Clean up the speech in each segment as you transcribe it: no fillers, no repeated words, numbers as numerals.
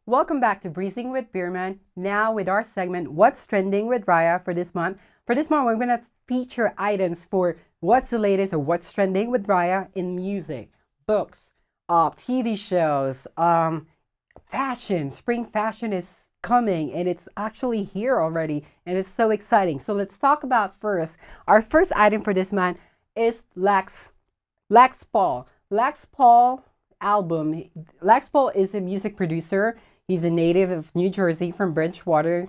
Welcome back to Breezing with Bierman. Now with our segment, What's Trending with Raya for this month. For this month, we're going to feature items for what's the latest or what's trending with Raya in music, books, TV shows, fashion. Spring fashion is coming and it's actually here already and it's so exciting. So let's talk about first. Our first item for this month is Lex Paul. Lex Paul album. Lex Paul is a music producer. He's a native of New Jersey from Bridgewater,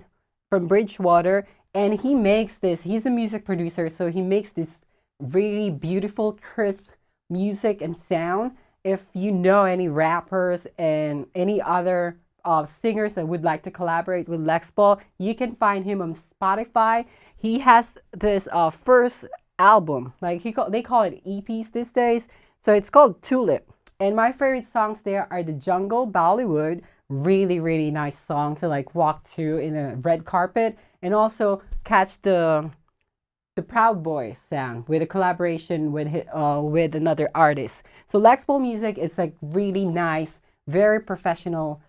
and he makes this. He's a music producer, so he makes this really beautiful, crisp music and sound. If you know any rappers and any other singers that would like to collaborate with Lex Paul, you can find him on Spotify. He has this first album, like they call it EPs these days. So it's called Tulip. And my favorite songs there are The Jungle, Bollywood, really, really nice song to like walk to in a red carpet, and also catch the Proud Boys sound with a collaboration with another artist. So Lexpol music is like really nice, very professional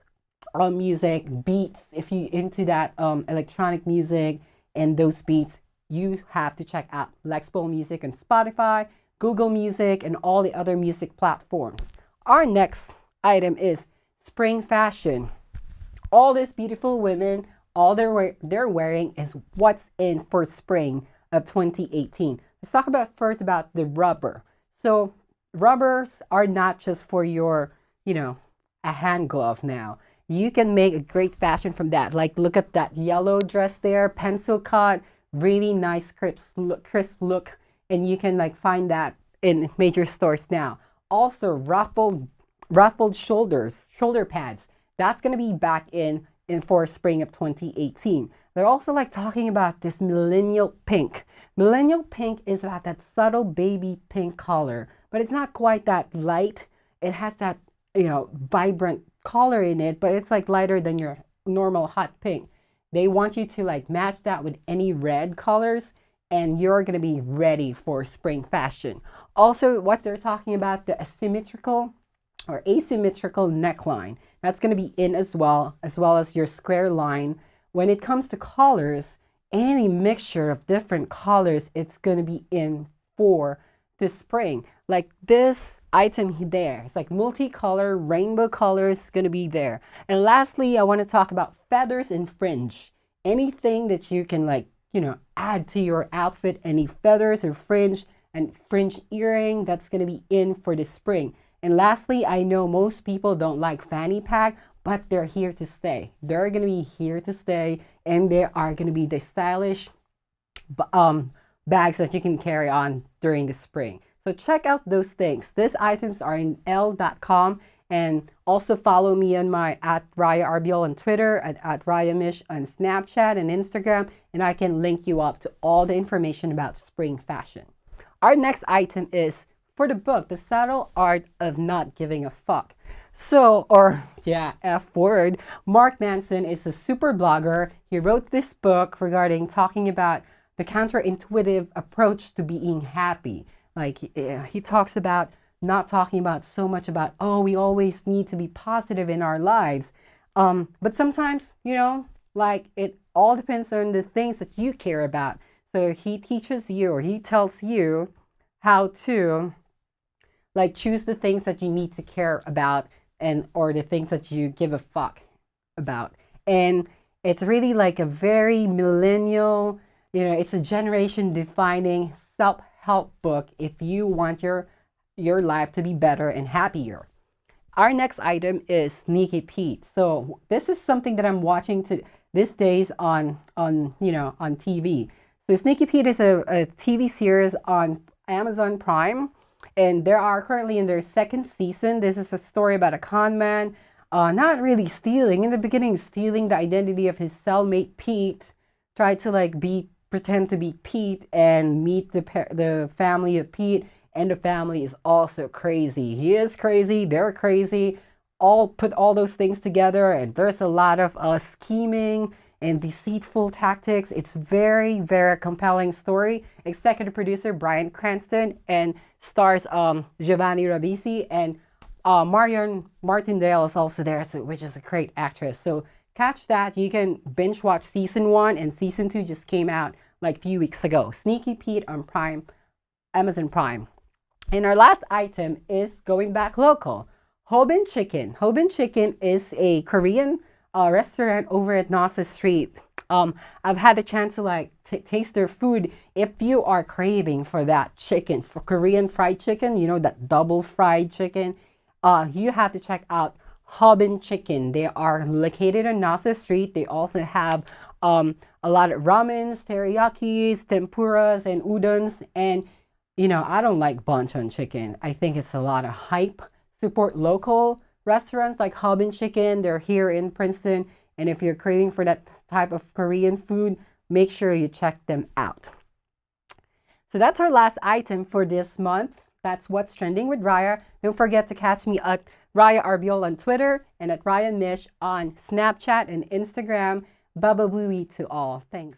music beats. If you into that electronic music and those beats, you have to check out Lexpol Music on Spotify, Google Music, and all the other music platforms. Our next item is spring fashion. All these beautiful women, all they're wearing is what's in for spring of 2018. Let's talk about first about the rubber. So rubbers are not just for your, a hand glove now. You can make a great fashion from that. Like look at that yellow dress there, pencil cut, really nice crisp look, and you can like find that in major stores now. Also ruffled shoulder pads. That's gonna be back in for spring of 2018. They're also like talking about this millennial pink. Millennial pink is about that subtle baby pink color, but it's not quite that light. It has that, vibrant color in it, but it's like lighter than your normal hot pink. They want you to like match that with any red colors, and you're gonna be ready for spring fashion. Also, what they're talking about, the asymmetrical or asymmetrical neckline. That's going to be in as well as your square line. When it comes to colors, any mixture of different colors, it's going to be in for this spring. Like this item there, it's like multicolor, rainbow colors going to be there. And lastly, I want to talk about feathers and fringe. Anything that you can like, add to your outfit, any feathers or fringe and fringe earring, that's going to be in for the spring. And lastly, I know most people don't like fanny pack, but they're here to stay. They're going to be here to stay, and they are going to be the stylish bags that you can carry on during the spring. So check out those things. These items are in L.com, and also follow me on my at Raya Arbiol on Twitter, at Raya Mish on Snapchat and Instagram, and I can link you up to all the information about spring fashion. Our next item is for the book, The Subtle Art of Not Giving a Fuck. So, F word. Mark Manson is a super blogger. He wrote this book regarding talking about the counterintuitive approach to being happy. Like, he talks about not talking about so much about, we always need to be positive in our lives. But sometimes, like it all depends on the things that you care about. So he teaches you or he tells you how to like choose the things that you need to care about and or the things that you give a fuck about. And it's really like a very millennial, it's a generation defining self-help book if you want your life to be better and happier. Our next item is Sneaky Pete. So this is something that I'm watching these days on TV. So Sneaky Pete is a TV series on Amazon Prime, and they are currently in their second season. This is a story about a con man, not really stealing. In the beginning, stealing the identity of his cellmate Pete, tried to like pretend to be Pete and meet the family of Pete, and the family is also crazy. He is crazy, they're crazy. All put all those things together, and there's a lot of scheming and deceitful tactics. It's very, very compelling story. Executive producer Bryan Cranston and stars Giovanni Ribisi. And Marion Martindale is also there, so, which is a great actress. So catch that. You can binge watch season 1, and season 2 just came out like a few weeks ago. Sneaky Pete on Prime, Amazon Prime. And our last item is going back local. Hobin Chicken. Hobin Chicken is a Korean restaurant over at Nasa Street. I've had a chance to like taste their food. If you are craving for that chicken, for Korean fried chicken, you know, that double fried chicken, you have to check out Hobin Chicken. They are located on Nasa Street. They also have a lot of ramens, teriyakis, tempuras, and udons. And you know, I don't like Bonchon chicken. I think it's a lot of hype. Support local restaurants like Hobin Chicken. They're here in Princeton. And if you're craving for that type of Korean food, make sure you check them out. So that's our last item for this month. That's what's trending with Raya. Don't forget to catch me at Raya Arbiol on Twitter and at Ryan Mish on Snapchat and Instagram. Baba Booey to all. Thanks.